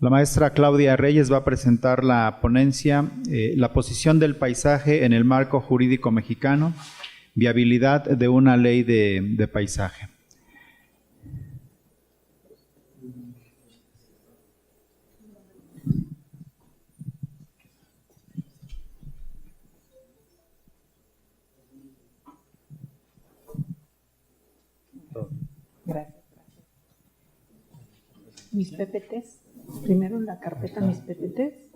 La maestra Claudia Reyes va a presentar la ponencia, la posición del paisaje en el marco jurídico mexicano, viabilidad de una ley de paisaje. Gracias. Mis PPTs. Primero en la carpeta mis PPTs.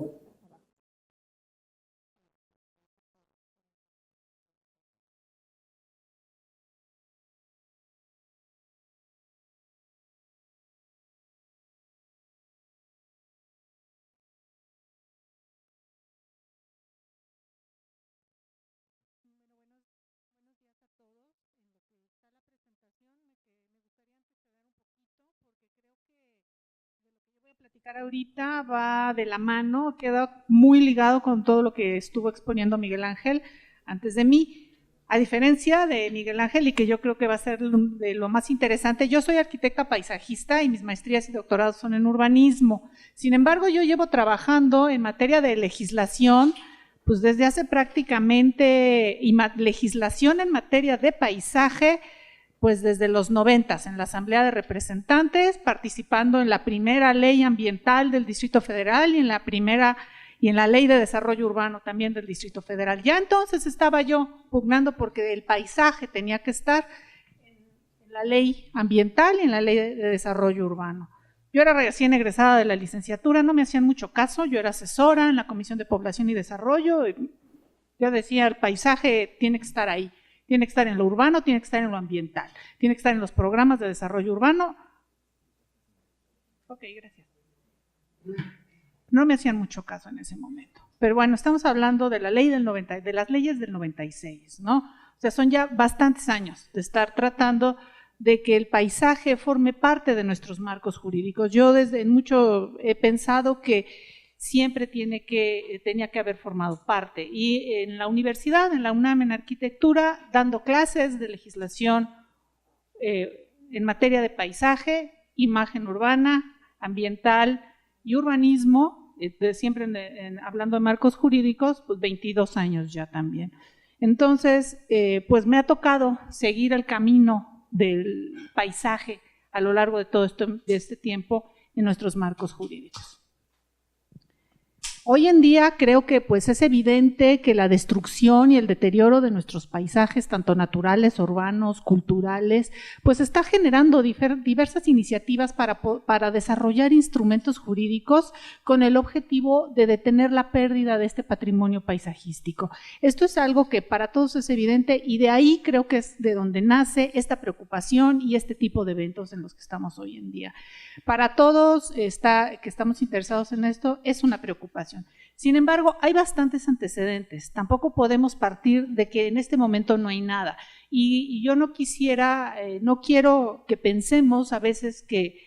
Platicar ahorita va de la mano, queda muy ligado con todo lo que estuvo exponiendo Miguel Ángel antes de mí. A diferencia de Miguel Ángel, y que yo creo que va a ser de lo más interesante, yo soy arquitecta paisajista y mis maestrías y doctorados son en urbanismo. Sin embargo, yo llevo trabajando en materia de legislación, pues desde hace prácticamente, legislación en materia de paisaje, pues desde los 90 en la Asamblea de Representantes, participando en la primera ley ambiental del Distrito Federal y en la ley de desarrollo urbano también del Distrito Federal. Ya entonces estaba yo pugnando porque el paisaje tenía que estar en la ley ambiental y en la ley de desarrollo urbano. Yo era recién egresada de la licenciatura, no me hacían mucho caso, yo era asesora en la Comisión de Población y Desarrollo, yo decía el paisaje tiene que estar ahí. Tiene que estar en lo urbano, tiene que estar en lo ambiental, tiene que estar en los programas de desarrollo urbano. Ok, gracias. No me hacían mucho caso en ese momento. Pero bueno, estamos hablando de la ley de las leyes del 96, ¿no? O sea, son ya bastantes años de estar tratando de que el paisaje forme parte de nuestros marcos jurídicos. Yo desde mucho he pensado que siempre tenía que haber formado parte. Y en la universidad, en la UNAM, en arquitectura, dando clases de legislación en materia de paisaje, imagen urbana, ambiental y urbanismo, siempre hablando de marcos jurídicos, pues 22 años ya también. Entonces, pues me ha tocado seguir el camino del paisaje a lo largo de todo este tiempo en nuestros marcos jurídicos. Hoy en día creo que pues es evidente que la destrucción y el deterioro de nuestros paisajes, tanto naturales, urbanos, culturales, pues está generando diversas iniciativas para desarrollar instrumentos jurídicos con el objetivo de detener la pérdida de este patrimonio paisajístico. Esto es algo que para todos es evidente y de ahí creo que es de donde nace esta preocupación y este tipo de eventos en los que estamos hoy en día. Para todos que estamos interesados en esto es una preocupación. Sin embargo, hay bastantes antecedentes. Tampoco podemos partir de que en este momento no hay nada. Y yo no quiero que pensemos a veces que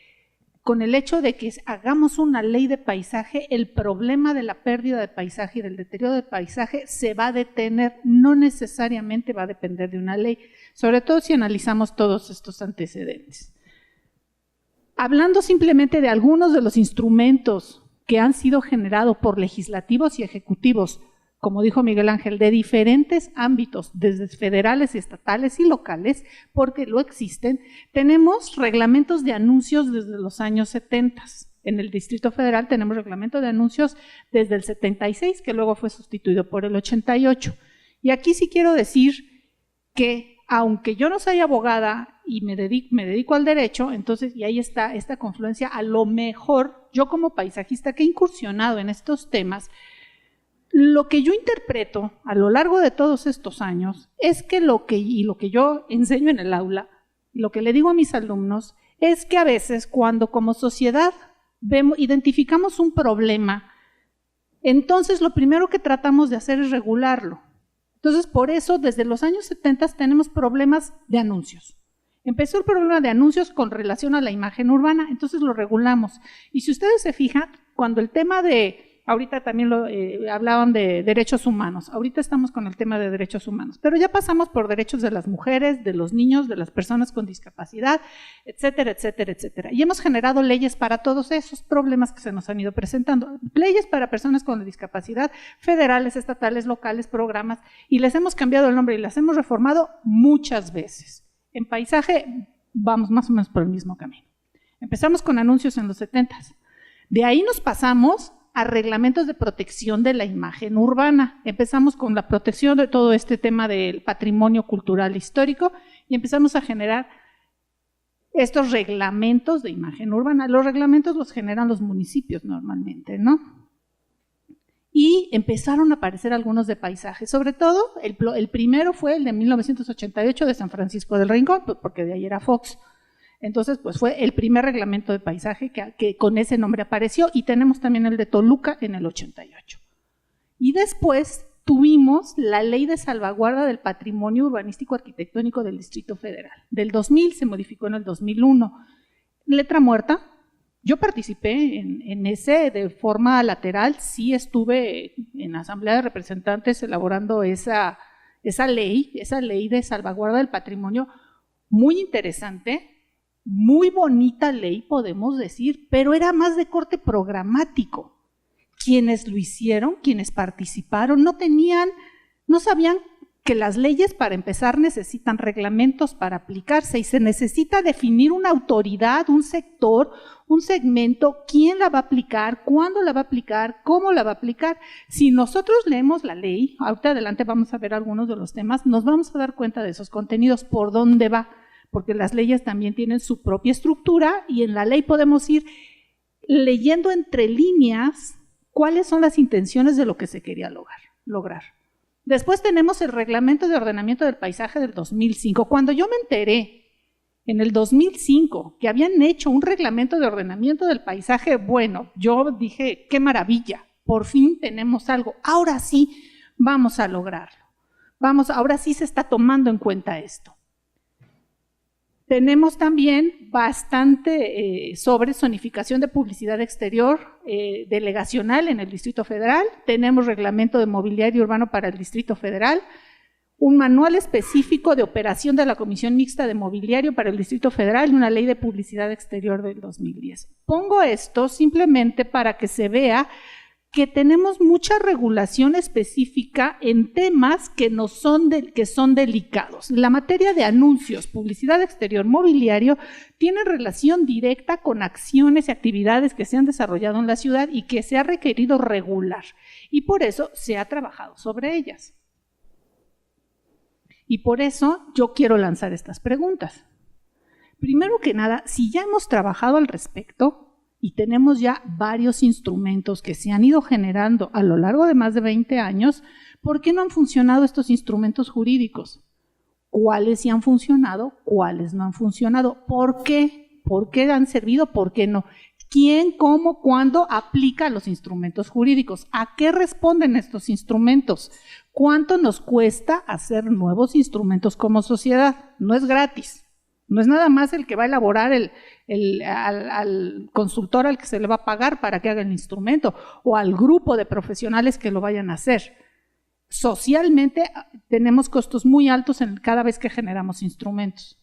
con el hecho de que hagamos una ley de paisaje, el problema de la pérdida de paisaje y del deterioro del paisaje se va a detener, no necesariamente va a depender de una ley, sobre todo si analizamos todos estos antecedentes. Hablando simplemente de algunos de los instrumentos que han sido generados por legislativos y ejecutivos, como dijo Miguel Ángel, de diferentes ámbitos, desde federales, estatales y locales, porque lo existen, tenemos reglamentos de anuncios desde los años 70. En el Distrito Federal tenemos reglamento de anuncios desde el 76, que luego fue sustituido por el 88. Y aquí sí quiero decir que, aunque yo no soy abogada y me dedico al derecho, entonces, y ahí está esta confluencia, a lo mejor yo como paisajista que he incursionado en estos temas, lo que yo interpreto a lo largo de todos estos años es que lo que yo enseño en el aula, lo que le digo a mis alumnos, es que a veces cuando como sociedad identificamos un problema, entonces lo primero que tratamos de hacer es regularlo. Entonces, por eso, desde los años 70 tenemos problemas de anuncios. Empezó el problema de anuncios con relación a la imagen urbana, entonces lo regulamos. Y si ustedes se fijan, cuando el tema de ahorita también hablaban de derechos humanos, ahorita estamos con el tema de derechos humanos, pero ya pasamos por derechos de las mujeres, de los niños, de las personas con discapacidad, etcétera, etcétera, etcétera. Y hemos generado leyes para todos esos problemas que se nos han ido presentando, leyes para personas con discapacidad, federales, estatales, locales, programas, y les hemos cambiado el nombre y las hemos reformado muchas veces. En paisaje vamos más o menos por el mismo camino. Empezamos con anuncios en los 70s. De ahí nos pasamos a reglamentos de protección de la imagen urbana. Empezamos con la protección de todo este tema del patrimonio cultural histórico y empezamos a generar estos reglamentos de imagen urbana. Los reglamentos los generan los municipios normalmente, ¿no? Y empezaron a aparecer algunos de paisaje, sobre todo el primero fue el de 1988 de San Francisco del Rincón, porque de ahí era Fox. Entonces, pues fue el primer reglamento de paisaje que con ese nombre apareció, y tenemos también el de Toluca en el 88. Y después tuvimos la Ley de Salvaguarda del Patrimonio Urbanístico Arquitectónico del Distrito Federal. Del 2000 se modificó en el 2001. Letra muerta. Yo participé en ese de forma lateral, sí estuve en la Asamblea de Representantes elaborando esa ley de salvaguarda del patrimonio, muy interesante. Muy bonita ley, podemos decir, pero era más de corte programático. Quienes lo hicieron, quienes participaron, no sabían que las leyes para empezar necesitan reglamentos para aplicarse y se necesita definir una autoridad, un sector, un segmento, quién la va a aplicar, cuándo la va a aplicar, cómo la va a aplicar. Si nosotros leemos la ley, ahorita adelante vamos a ver algunos de los temas, nos vamos a dar cuenta de esos contenidos, por dónde va, porque las leyes también tienen su propia estructura y en la ley podemos ir leyendo entre líneas cuáles son las intenciones de lo que se quería lograr. Después tenemos el Reglamento de Ordenamiento del Paisaje del 2005. Cuando yo me enteré en el 2005 que habían hecho un reglamento de ordenamiento del paisaje, bueno, yo dije, qué maravilla, por fin tenemos algo, ahora sí vamos a lograrlo. Ahora sí se está tomando en cuenta esto. Tenemos también bastante sobre zonificación de publicidad exterior delegacional en el Distrito Federal. Tenemos reglamento de mobiliario urbano para el Distrito Federal, un manual específico de operación de la Comisión Mixta de Mobiliario para el Distrito Federal y una ley de publicidad exterior del 2010. Pongo esto simplemente para que se vea que tenemos mucha regulación específica en temas que son delicados. La materia de anuncios, publicidad exterior, mobiliario, tiene relación directa con acciones y actividades que se han desarrollado en la ciudad y que se ha requerido regular, y por eso se ha trabajado sobre ellas. Y por eso yo quiero lanzar estas preguntas. Primero que nada, si ya hemos trabajado al respecto, y tenemos ya varios instrumentos que se han ido generando a lo largo de más de 20 años, ¿por qué no han funcionado estos instrumentos jurídicos? ¿Cuáles sí han funcionado? ¿Cuáles no han funcionado? ¿Por qué? ¿Por qué han servido? ¿Por qué no? ¿Quién, cómo, cuándo aplica los instrumentos jurídicos? ¿A qué responden estos instrumentos? ¿Cuánto nos cuesta hacer nuevos instrumentos como sociedad? No es gratis. No es nada más el que va a elaborar al consultor al que se le va a pagar para que haga el instrumento o al grupo de profesionales que lo vayan a hacer. Socialmente tenemos costos muy altos cada vez que generamos instrumentos.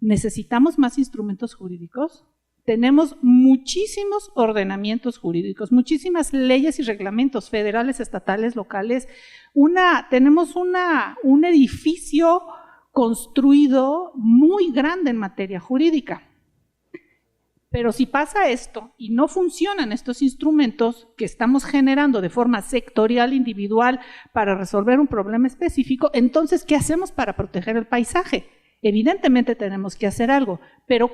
¿Necesitamos más instrumentos jurídicos? Tenemos muchísimos ordenamientos jurídicos, muchísimas leyes y reglamentos federales, estatales, locales. Tenemos un edificio construido muy grande en materia jurídica. Pero si pasa esto y no funcionan estos instrumentos que estamos generando de forma sectorial, individual, para resolver un problema específico, entonces, ¿qué hacemos para proteger el paisaje? Evidentemente tenemos que hacer algo, pero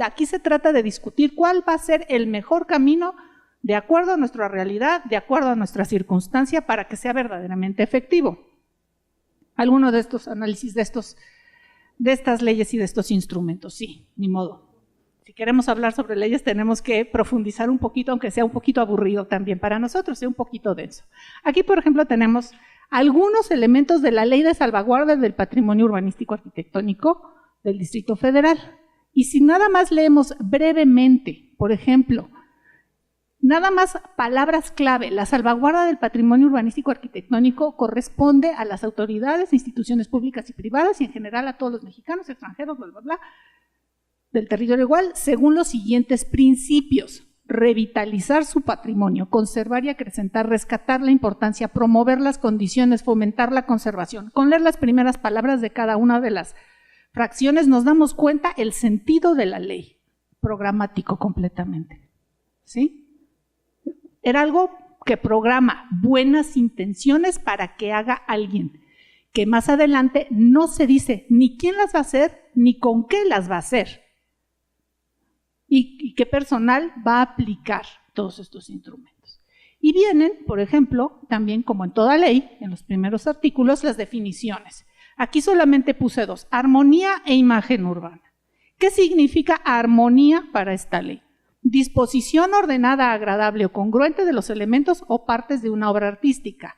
aquí se trata de discutir cuál va a ser el mejor camino de acuerdo a nuestra realidad, de acuerdo a nuestra circunstancia, para que sea verdaderamente efectivo. Algunos de estos análisis de estas leyes y de estos instrumentos, sí, ni modo. Si queremos hablar sobre leyes tenemos que profundizar un poquito, aunque sea un poquito aburrido también para nosotros, sea un poquito denso. Aquí, por ejemplo, tenemos algunos elementos de la Ley de Salvaguarda del Patrimonio Urbanístico Arquitectónico del Distrito Federal. Y si nada más leemos brevemente, por ejemplo, Nada más palabras clave. La salvaguarda del patrimonio urbanístico arquitectónico corresponde a las autoridades, instituciones públicas y privadas y en general a todos los mexicanos, extranjeros, bla, bla, bla, del territorio igual, según los siguientes principios: revitalizar su patrimonio, conservar y acrecentar, rescatar la importancia, promover las condiciones, fomentar la conservación. Con leer las primeras palabras de cada una de las fracciones nos damos cuenta el sentido de la ley, programático completamente, ¿sí? Era algo que programa buenas intenciones para que haga alguien, que más adelante no se dice ni quién las va a hacer, ni con qué las va a hacer, y qué personal va a aplicar todos estos instrumentos. Y vienen, por ejemplo, también como en toda ley, en los primeros artículos, las definiciones. Aquí solamente puse dos: armonía e imagen urbana. ¿Qué significa armonía para esta ley? Disposición ordenada, agradable o congruente de los elementos o partes de una obra artística.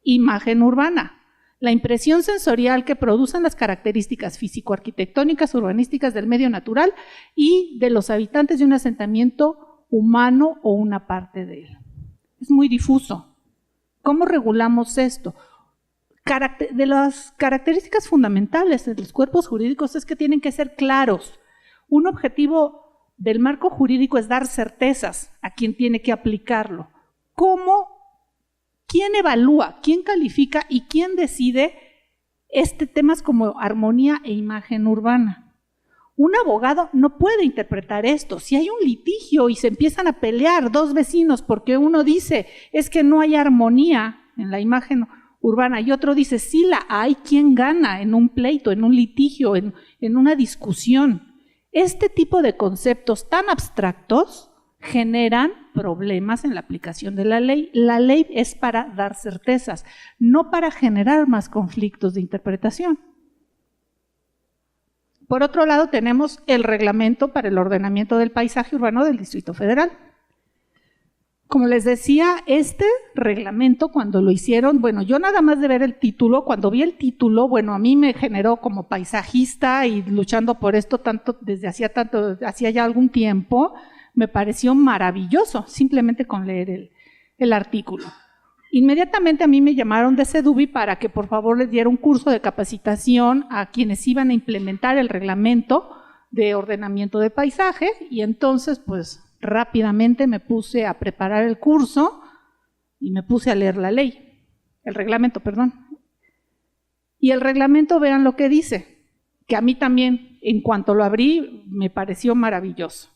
Imagen urbana: la impresión sensorial que producen las características físico-arquitectónicas, urbanísticas del medio natural y de los habitantes de un asentamiento humano o una parte de él. Es muy difuso. ¿Cómo regulamos esto? De las características fundamentales de los cuerpos jurídicos es que tienen que ser claros. Un objetivo del marco jurídico es dar certezas a quien tiene que aplicarlo. ¿Cómo? ¿Quién evalúa? ¿Quién califica? ¿Y quién decide temas como armonía e imagen urbana? Un abogado no puede interpretar esto. Si hay un litigio y se empiezan a pelear dos vecinos porque uno dice es que no hay armonía en la imagen urbana y otro dice sí la hay, ¿quién gana en un pleito, en un litigio, en una discusión? Este tipo de conceptos tan abstractos generan problemas en la aplicación de la ley. La ley es para dar certezas, no para generar más conflictos de interpretación. Por otro lado, tenemos el reglamento para el ordenamiento del paisaje urbano del Distrito Federal. Como les decía, este reglamento cuando lo hicieron, bueno, yo nada más de ver el título, cuando vi el título, bueno, a mí me generó como paisajista y luchando por esto hacía ya algún tiempo, me pareció maravilloso, simplemente con leer el artículo. Inmediatamente a mí me llamaron de Sedubi para que por favor les diera un curso de capacitación a quienes iban a implementar el reglamento de ordenamiento de paisaje y entonces pues rápidamente me puse a preparar el curso y me puse a leer el reglamento. Y el reglamento, vean lo que dice, que a mí también, en cuanto lo abrí, me pareció maravilloso.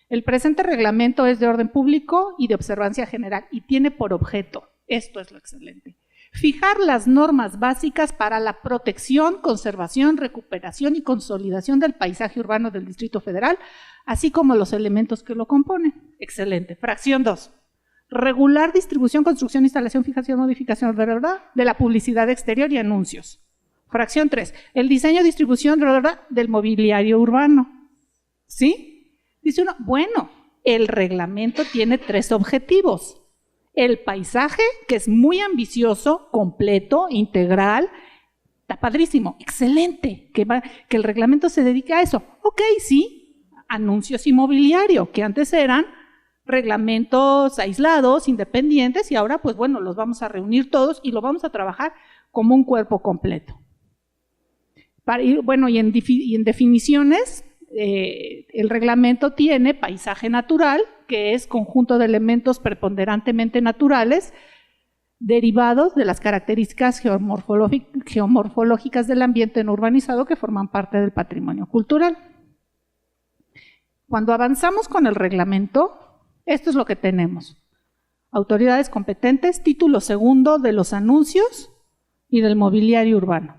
El presente reglamento es de orden público y de observancia general y tiene por objeto, esto es lo excelente, fijar las normas básicas para la protección, conservación, recuperación y consolidación del paisaje urbano del Distrito Federal, así como los elementos que lo componen. Excelente. Fracción 2. Regular distribución, construcción, instalación, fijación, modificación, de la publicidad exterior y anuncios. Fracción 3. El diseño, distribución, del mobiliario urbano. ¿Sí? Dice uno, bueno, el reglamento tiene 3 objetivos. El paisaje, que es muy ambicioso, completo, integral, está padrísimo, excelente, que el reglamento se dedique a eso. Ok, sí. Anuncios y mobiliario, que antes eran reglamentos aislados, independientes, y ahora, pues bueno, los vamos a reunir todos y lo vamos a trabajar como un cuerpo completo. Bueno, y en definiciones, el reglamento tiene paisaje natural, que es conjunto de elementos preponderantemente naturales, derivados de las características geomorfológicas del ambiente no urbanizado que forman parte del patrimonio cultural. Cuando avanzamos con el reglamento, esto es lo que tenemos. Autoridades competentes, título segundo de los anuncios y del mobiliario urbano.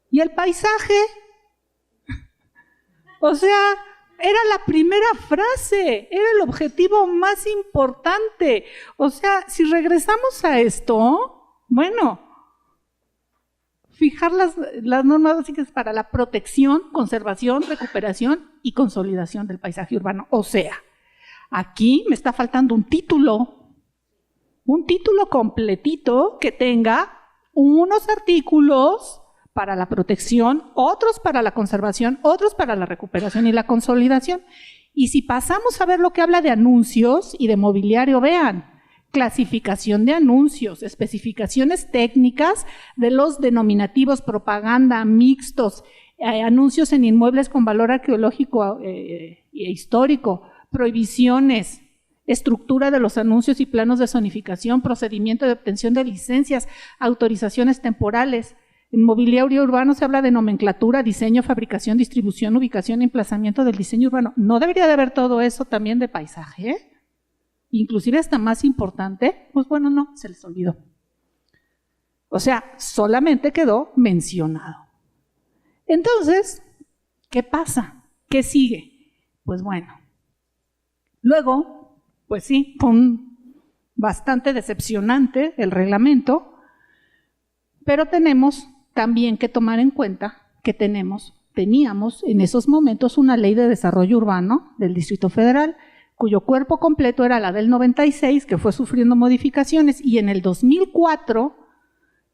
Y el paisaje, o sea, era la primera frase, era el objetivo más importante. O sea, si regresamos a esto, bueno, fijar las normas básicas para la protección, conservación, recuperación y consolidación del paisaje urbano. O sea, aquí me está faltando un título completito que tenga unos artículos para la protección, otros para la conservación, otros para la recuperación y la consolidación. Y si pasamos a ver lo que habla de anuncios y de mobiliario, vean, clasificación de anuncios, especificaciones técnicas de los denominativos, propaganda, mixtos, anuncios en inmuebles con valor arqueológico e histórico, prohibiciones, estructura de los anuncios y planos de zonificación, procedimiento de obtención de licencias, autorizaciones temporales. En mobiliario urbano se habla de nomenclatura, diseño, fabricación, distribución, ubicación y emplazamiento del diseño urbano. ¿No debería de haber todo eso también de paisaje? Inclusive hasta más importante, pues bueno, no, se les olvidó. O sea, solamente quedó mencionado. Entonces, ¿qué pasa? ¿Qué sigue? Pues bueno, luego, pues sí, fue bastante decepcionante el reglamento, pero tenemos también que tomar en cuenta que teníamos en esos momentos una ley de desarrollo urbano del Distrito Federal, cuyo cuerpo completo era la del 96, que fue sufriendo modificaciones, y en el 2004,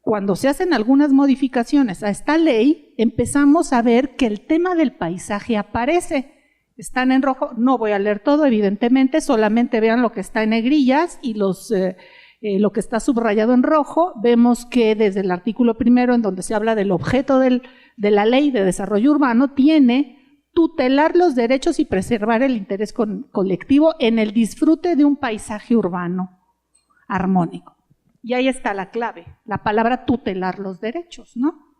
cuando se hacen algunas modificaciones a esta ley, empezamos a ver que el tema del paisaje aparece. Están en rojo, no voy a leer todo, evidentemente, solamente vean lo que está en negrillas y lo que está subrayado en rojo. Vemos que desde el artículo primero, en donde se habla del objeto de la ley de desarrollo urbano, tiene tutelar los derechos y preservar el interés colectivo en el disfrute de un paisaje urbano armónico. Y ahí está la clave, la palabra tutelar los derechos, ¿no?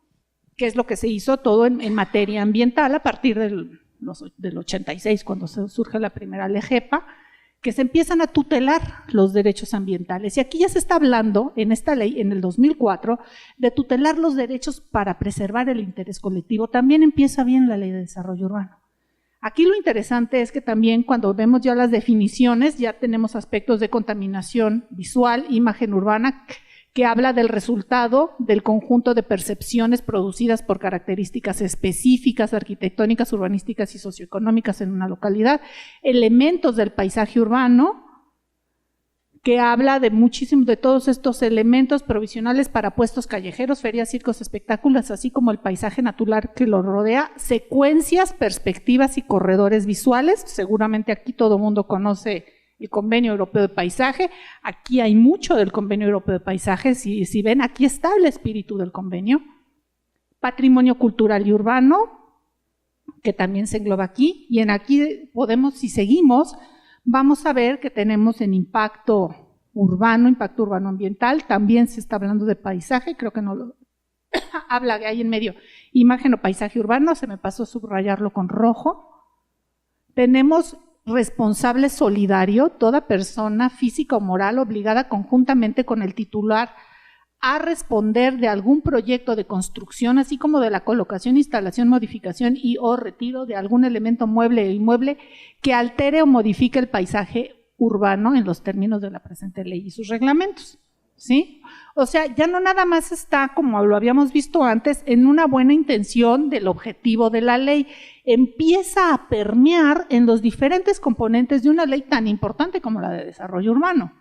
Que es lo que se hizo todo en materia ambiental a partir del 86, cuando surge la primera LEGEPA, que se empiezan a tutelar los derechos ambientales. Y aquí ya se está hablando, en esta ley, en el 2004, de tutelar los derechos para preservar el interés colectivo. También empieza bien la ley de desarrollo urbano. Aquí lo interesante es que también cuando vemos ya las definiciones, ya tenemos aspectos de contaminación visual, imagen urbana, que habla del resultado del conjunto de percepciones producidas por características específicas, arquitectónicas, urbanísticas y socioeconómicas en una localidad, elementos del paisaje urbano, que habla de muchísimos de todos estos elementos provisionales para puestos callejeros, ferias, circos, espectáculos, así como el paisaje natural que lo rodea, secuencias, perspectivas y corredores visuales. Seguramente aquí todo el mundo conoce el Convenio Europeo de Paisaje. Aquí hay mucho del Convenio Europeo de Paisaje, si ven, aquí está el espíritu del convenio. Patrimonio cultural y urbano, que también se engloba aquí, y en aquí podemos, si seguimos, vamos a ver que tenemos en impacto urbano ambiental, también se está hablando de paisaje, creo que no lo habla de ahí en medio, imagen o paisaje urbano, se me pasó a subrayarlo con rojo. Tenemos responsable solidario, toda persona física o moral obligada conjuntamente con el titular a responder de algún proyecto de construcción, así como de la colocación, instalación, modificación y o retiro de algún elemento mueble o inmueble que altere o modifique el paisaje urbano en los términos de la presente ley y sus reglamentos, ¿sí? O sea, ya no nada más está, como lo habíamos visto antes, en una buena intención del objetivo de la ley, empieza a permear en los diferentes componentes de una ley tan importante como la de desarrollo urbano.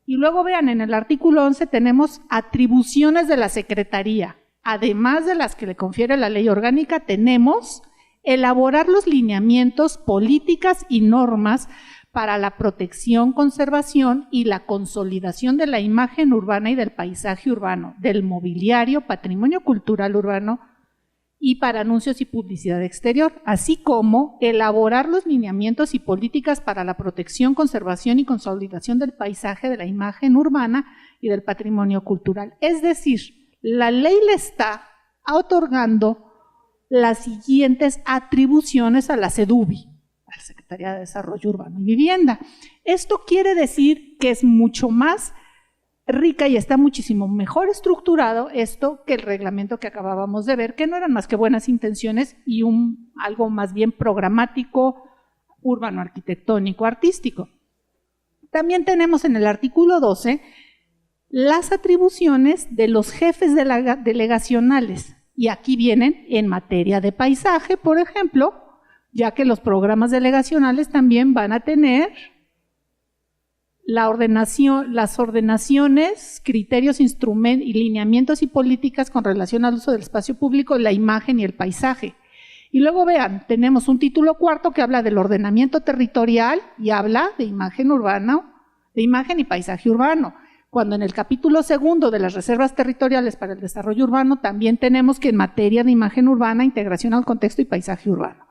Y luego vean, en el artículo 11 tenemos atribuciones de la Secretaría. Además de las que le confiere la ley orgánica, tenemos elaborar los lineamientos, políticas y normas para la protección, conservación y la consolidación de la imagen urbana y del paisaje urbano, del mobiliario, patrimonio cultural urbano y para anuncios y publicidad exterior, así como elaborar los lineamientos y políticas para la protección, conservación y consolidación del paisaje, de la imagen urbana y del patrimonio cultural. Es decir, la ley le está otorgando las siguientes atribuciones a la SEDUBI, a la Secretaría de Desarrollo Urbano y Vivienda. Esto quiere decir que es mucho más rica y está muchísimo mejor estructurado esto que el reglamento que acabábamos de ver, que no eran más que buenas intenciones y algo más bien programático, urbano, arquitectónico, artístico. También tenemos en el artículo 12 las atribuciones de los jefes delegacionales, y aquí vienen en materia de paisaje, por ejemplo, ya que los programas delegacionales también van a tener las ordenaciones, criterios, instrumentos y lineamientos y políticas con relación al uso del espacio público, la imagen y el paisaje. Y luego vean, tenemos un título cuarto que habla del ordenamiento territorial y habla de imagen urbana, de imagen y paisaje urbano. Cuando en el capítulo segundo de las reservas territoriales para el desarrollo urbano también tenemos que en materia de imagen urbana, integración al contexto y paisaje urbano.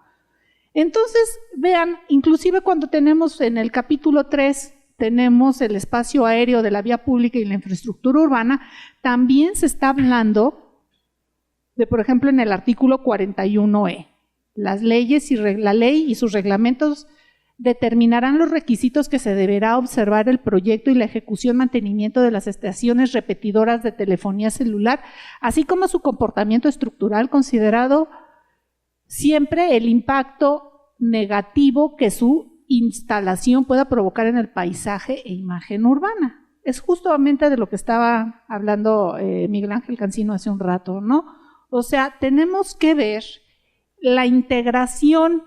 Entonces, vean, inclusive cuando tenemos en el capítulo 3, tenemos el espacio aéreo de la vía pública y la infraestructura urbana, también se está hablando de, por ejemplo, en el artículo 41E, las leyes y la ley y sus reglamentos determinarán los requisitos que se deberá observar el proyecto y la ejecución mantenimiento de las estaciones repetidoras de telefonía celular, así como su comportamiento estructural, considerado siempre el impacto negativo que su instalación pueda provocar en el paisaje e imagen urbana. Es justamente de lo que estaba hablando Miguel Ángel Cancino hace un rato, ¿no? O sea, tenemos que ver la integración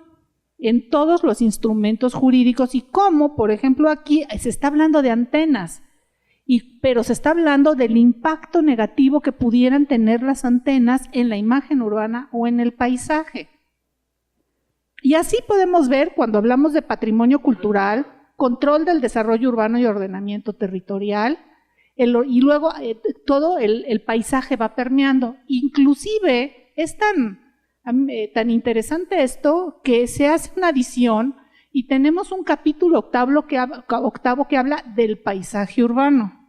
en todos los instrumentos jurídicos y cómo, por ejemplo, aquí se está hablando de antenas, pero se está hablando del impacto negativo que pudieran tener las antenas en la imagen urbana o en el paisaje. Y así podemos ver cuando hablamos de patrimonio cultural, control del desarrollo urbano y ordenamiento territorial, y luego todo el paisaje va permeando. Inclusive es tan interesante esto que se hace una adición y tenemos un capítulo octavo que habla del paisaje urbano.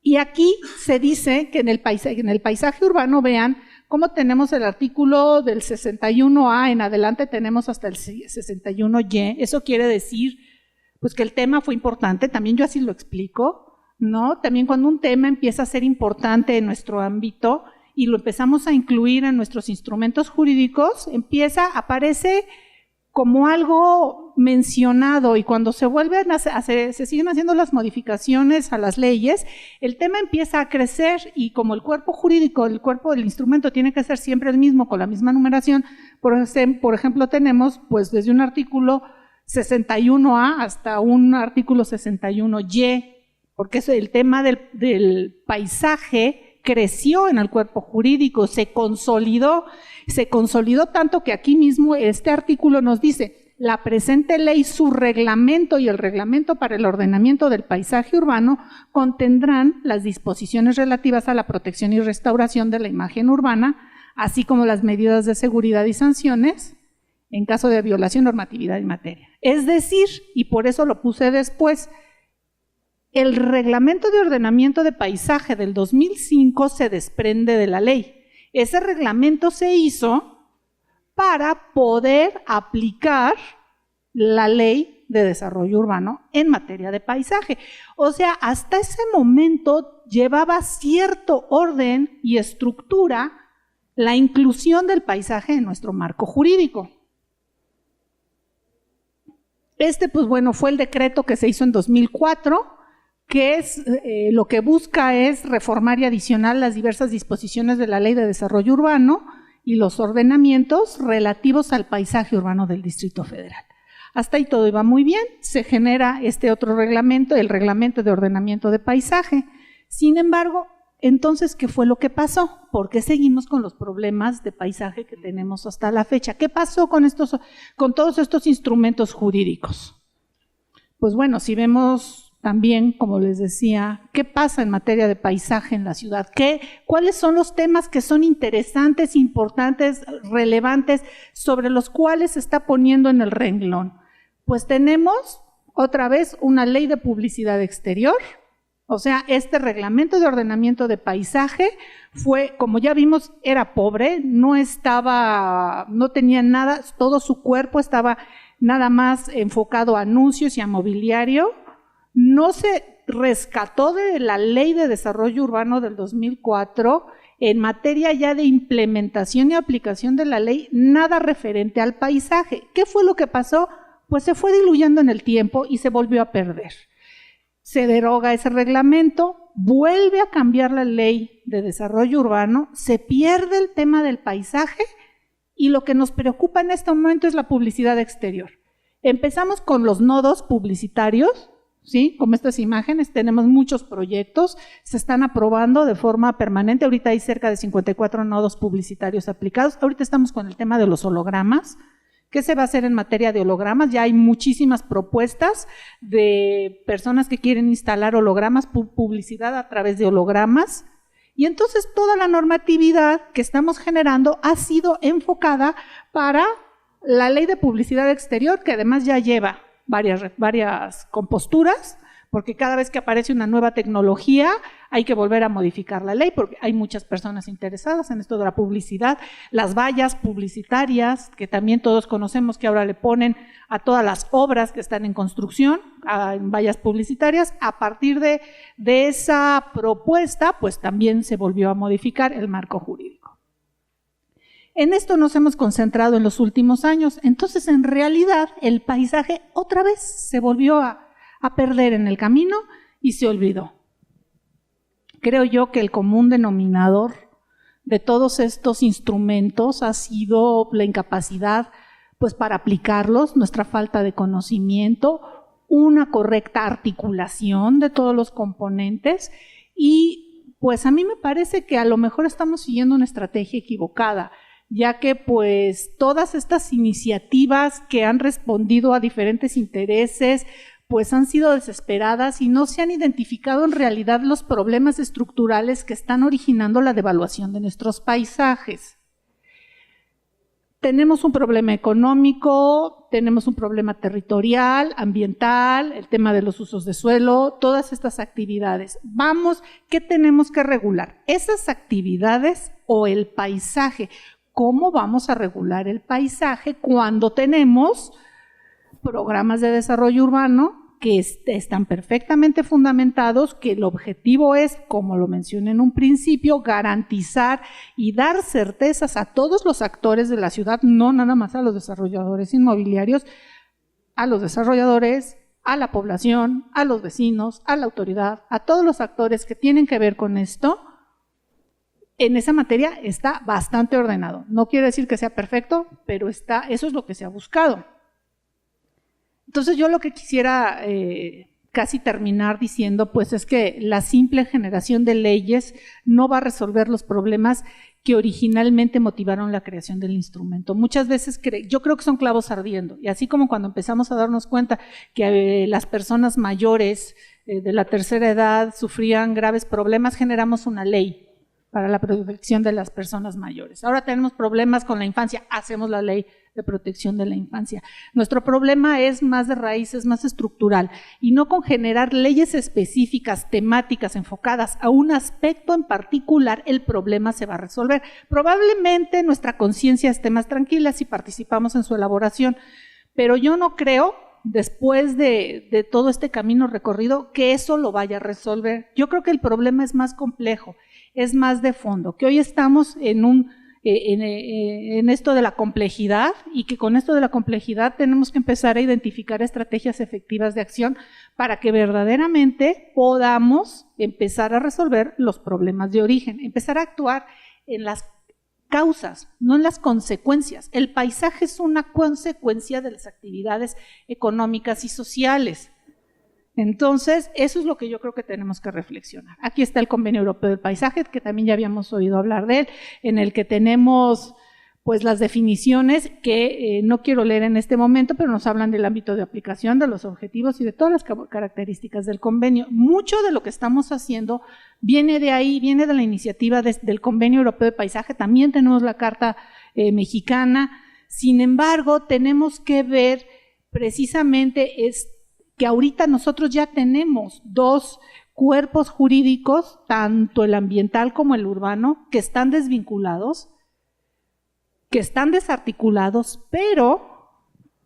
Y aquí se dice que en el paisaje urbano, vean cómo tenemos el artículo del 61A en adelante, tenemos hasta el 61Y. Eso quiere decir pues que el tema fue importante, también yo así lo explico, ¿no? También cuando un tema empieza a ser importante en nuestro ámbito y lo empezamos a incluir en nuestros instrumentos jurídicos, aparece como algo mencionado, y cuando se vuelven se siguen haciendo las modificaciones a las leyes, el tema empieza a crecer, y como el cuerpo jurídico, el cuerpo del instrumento tiene que ser siempre el mismo, con la misma numeración, por ejemplo tenemos pues desde un artículo 61A hasta un artículo 61Y, porque es el tema del paisaje creció en el cuerpo jurídico, se consolidó tanto que aquí mismo este artículo nos dice: la presente ley, su reglamento y el reglamento para el ordenamiento del paisaje urbano contendrán las disposiciones relativas a la protección y restauración de la imagen urbana, así como las medidas de seguridad y sanciones en caso de violación de normatividad en materia. Es decir, y por eso lo puse después, el reglamento de ordenamiento de paisaje del 2005 se desprende de la ley. Ese reglamento se hizo para poder aplicar la ley de desarrollo urbano en materia de paisaje. O sea, hasta ese momento llevaba cierto orden y estructura la inclusión del paisaje en nuestro marco jurídico. Pues bueno, fue el decreto que se hizo en 2004, que es lo que busca es reformar y adicionar las diversas disposiciones de la Ley de Desarrollo Urbano y los ordenamientos relativos al paisaje urbano del Distrito Federal. Hasta ahí todo iba muy bien, se genera este otro reglamento, el reglamento de ordenamiento de paisaje. Sin embargo, entonces, ¿qué fue lo que pasó? ¿Por qué seguimos con los problemas de paisaje que tenemos hasta la fecha? ¿Qué pasó con todos estos instrumentos jurídicos? Pues bueno, si vemos también, como les decía, ¿qué pasa en materia de paisaje en la ciudad? ¿Cuáles son los temas que son interesantes, importantes, relevantes, sobre los cuales se está poniendo en el renglón? Pues tenemos otra vez una ley de publicidad exterior, o sea, este reglamento de ordenamiento de paisaje fue, como ya vimos, era pobre, no tenía nada, todo su cuerpo estaba nada más enfocado a anuncios y a mobiliario. No se rescató de la Ley de Desarrollo Urbano del 2004 en materia ya de implementación y aplicación de la ley, nada referente al paisaje. ¿Qué fue lo que pasó? Pues se fue diluyendo en el tiempo y se volvió a perder. Se deroga ese reglamento, vuelve a cambiar la Ley de Desarrollo Urbano, se pierde el tema del paisaje y lo que nos preocupa en este momento es la publicidad exterior. Empezamos con los nodos publicitarios, ¿sí? Como estas imágenes, tenemos muchos proyectos, se están aprobando de forma permanente. Ahorita hay cerca de 54 nodos publicitarios aplicados. Ahorita estamos con el tema de los hologramas. ¿Qué se va a hacer en materia de hologramas? Ya hay muchísimas propuestas de personas que quieren instalar hologramas, publicidad a través de hologramas. Y entonces toda la normatividad que estamos generando ha sido enfocada para la ley de publicidad exterior, que además ya lleva varias composturas, porque cada vez que aparece una nueva tecnología hay que volver a modificar la ley, porque hay muchas personas interesadas en esto de la publicidad. Las vallas publicitarias, que también todos conocemos que ahora le ponen a todas las obras que están en construcción, en vallas publicitarias. A partir de esa propuesta, pues también se volvió a modificar el marco jurídico. En esto nos hemos concentrado en los últimos años. Entonces, en realidad, el paisaje otra vez se volvió a perder en el camino y se olvidó. Creo yo que el común denominador de todos estos instrumentos ha sido la incapacidad, pues, para aplicarlos, nuestra falta de conocimiento, una correcta articulación de todos los componentes y, pues, a mí me parece que a lo mejor estamos siguiendo una estrategia equivocada, ya que pues todas estas iniciativas que han respondido a diferentes intereses, pues han sido desesperadas y no se han identificado en realidad los problemas estructurales que están originando la devaluación de nuestros paisajes. Tenemos un problema económico, tenemos un problema territorial, ambiental, el tema de los usos de suelo, todas estas actividades. ¿Qué tenemos que regular? Esas actividades o el paisaje. ¿Cómo vamos a regular el paisaje cuando tenemos programas de desarrollo urbano que están perfectamente fundamentados, que el objetivo es, como lo mencioné en un principio, garantizar y dar certezas a todos los actores de la ciudad, no nada más a los desarrolladores inmobiliarios, a los desarrolladores, a la población, a los vecinos, a la autoridad, a todos los actores que tienen que ver con esto? En esa materia está bastante ordenado. No quiere decir que sea perfecto, pero eso es lo que se ha buscado. Entonces yo lo que quisiera casi terminar diciendo, pues es que la simple generación de leyes no va a resolver los problemas que originalmente motivaron la creación del instrumento. Muchas veces yo creo que son clavos ardiendo, y así como cuando empezamos a darnos cuenta que las personas mayores de la tercera edad sufrían graves problemas, generamos una ley para la protección de las personas mayores. Ahora tenemos problemas con la infancia, hacemos la ley de protección de la infancia. Nuestro problema es más de raíz, es más estructural, y no con generar leyes específicas, temáticas, enfocadas a un aspecto en particular, el problema se va a resolver. Probablemente nuestra conciencia esté más tranquila si participamos en su elaboración, pero yo no creo, después de todo este camino recorrido, que eso lo vaya a resolver. Yo creo que el problema es más complejo, es más de fondo, que hoy estamos en esto de la complejidad, y que con esto de la complejidad tenemos que empezar a identificar estrategias efectivas de acción para que verdaderamente podamos empezar a resolver los problemas de origen, empezar a actuar en las causas, no en las consecuencias. El paisaje es una consecuencia de las actividades económicas y sociales. Entonces, eso es lo que yo creo que tenemos que reflexionar. Aquí está el Convenio Europeo del Paisaje, que también ya habíamos oído hablar de él, en el que tenemos pues las definiciones que no quiero leer en este momento, pero nos hablan del ámbito de aplicación, de los objetivos y de todas las características del convenio. Mucho de lo que estamos haciendo viene de ahí, viene de la iniciativa del Convenio Europeo de Paisaje. También tenemos la Carta Mexicana. Sin embargo, tenemos que ver precisamente que ahorita nosotros ya tenemos dos cuerpos jurídicos, tanto el ambiental como el urbano, que están desvinculados, que están desarticulados, pero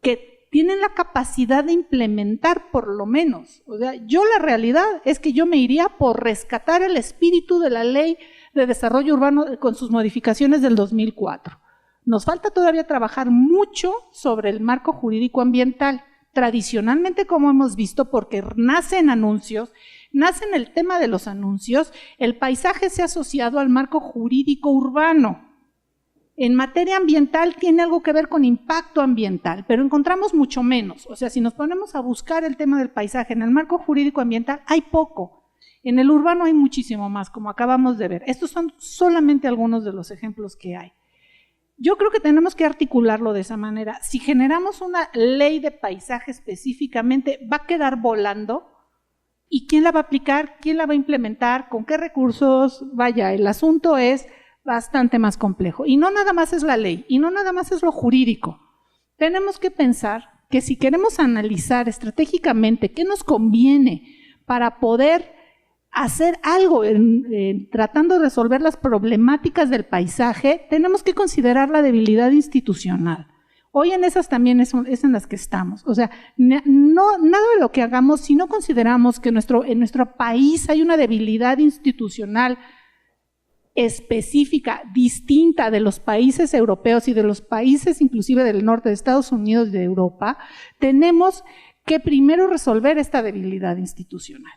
que tienen la capacidad de implementar por lo menos. O sea, la realidad es que yo me iría por rescatar el espíritu de la Ley de Desarrollo Urbano con sus modificaciones del 2004. Nos falta todavía trabajar mucho sobre el marco jurídico ambiental. Tradicionalmente, como hemos visto, porque nace en anuncios, nace en el tema de los anuncios, el paisaje se ha asociado al marco jurídico urbano. En materia ambiental tiene algo que ver con impacto ambiental, pero encontramos mucho menos. O sea, si nos ponemos a buscar el tema del paisaje en el marco jurídico ambiental, hay poco. En el urbano hay muchísimo más, como acabamos de ver. Estos son solamente algunos de los ejemplos que hay. Yo creo que tenemos que articularlo de esa manera. Si generamos una ley de paisaje específicamente, va a quedar volando. ¿Y quién la va a aplicar? ¿Quién la va a implementar? ¿Con qué recursos? Vaya, el asunto es bastante más complejo. Y no nada más es la ley, y no nada más es lo jurídico. Tenemos que pensar que si queremos analizar estratégicamente qué nos conviene para poder hacer algo tratando de resolver las problemáticas del paisaje, tenemos que considerar la debilidad institucional. Hoy en esas también es en las que estamos. O sea, nada de lo que hagamos, si no consideramos que en nuestro país hay una debilidad institucional específica, distinta de los países europeos y de los países inclusive del norte de Estados Unidos y de Europa, tenemos que primero resolver esta debilidad institucional.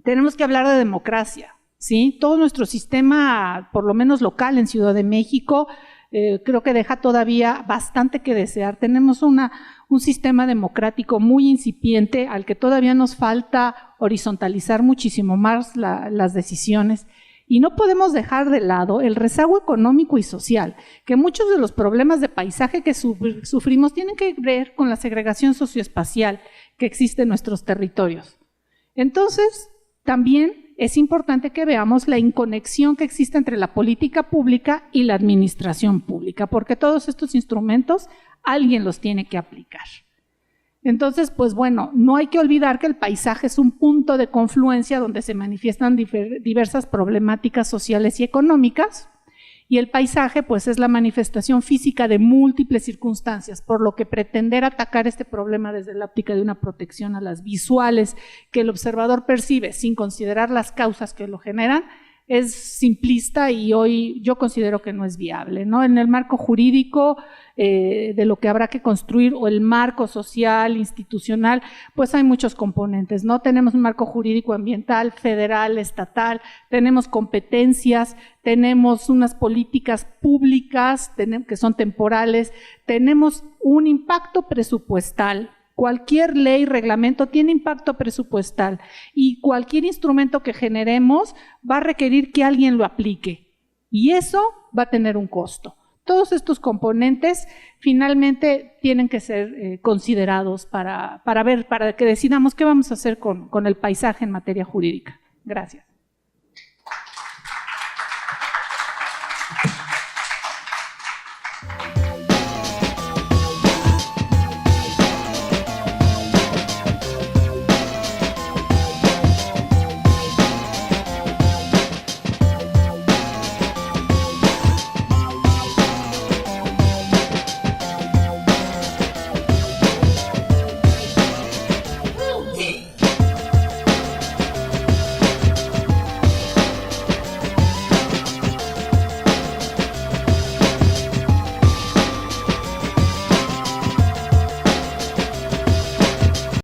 Tenemos que hablar de democracia, ¿sí? Todo nuestro sistema, por lo menos local en Ciudad de México, creo que deja todavía bastante que desear. Tenemos un sistema democrático muy incipiente al que todavía nos falta horizontalizar muchísimo más las decisiones. Y no podemos dejar de lado el rezago económico y social, que muchos de los problemas de paisaje que sufrimos tienen que ver con la segregación socioespacial que existe en nuestros territorios. Entonces, también es importante que veamos la inconexión que existe entre la política pública y la administración pública, porque todos estos instrumentos alguien los tiene que aplicar. Entonces, pues bueno, no hay que olvidar que el paisaje es un punto de confluencia donde se manifiestan diversas problemáticas sociales y económicas, y el paisaje pues es la manifestación física de múltiples circunstancias, por lo que pretender atacar este problema desde la óptica de una protección a las visuales que el observador percibe sin considerar las causas que lo generan, es simplista y hoy yo considero que no es viable, ¿no? En el marco jurídico de lo que habrá que construir o el marco social, institucional, pues hay muchos componentes, ¿no? Tenemos un marco jurídico ambiental, federal, estatal, tenemos competencias, tenemos unas políticas públicas que son temporales, tenemos un impacto presupuestal. Cualquier ley, reglamento tiene impacto presupuestal y cualquier instrumento que generemos va a requerir que alguien lo aplique y eso va a tener un costo. Todos estos componentes finalmente tienen que ser considerados para que decidamos qué vamos a hacer con el paisaje en materia jurídica. Gracias.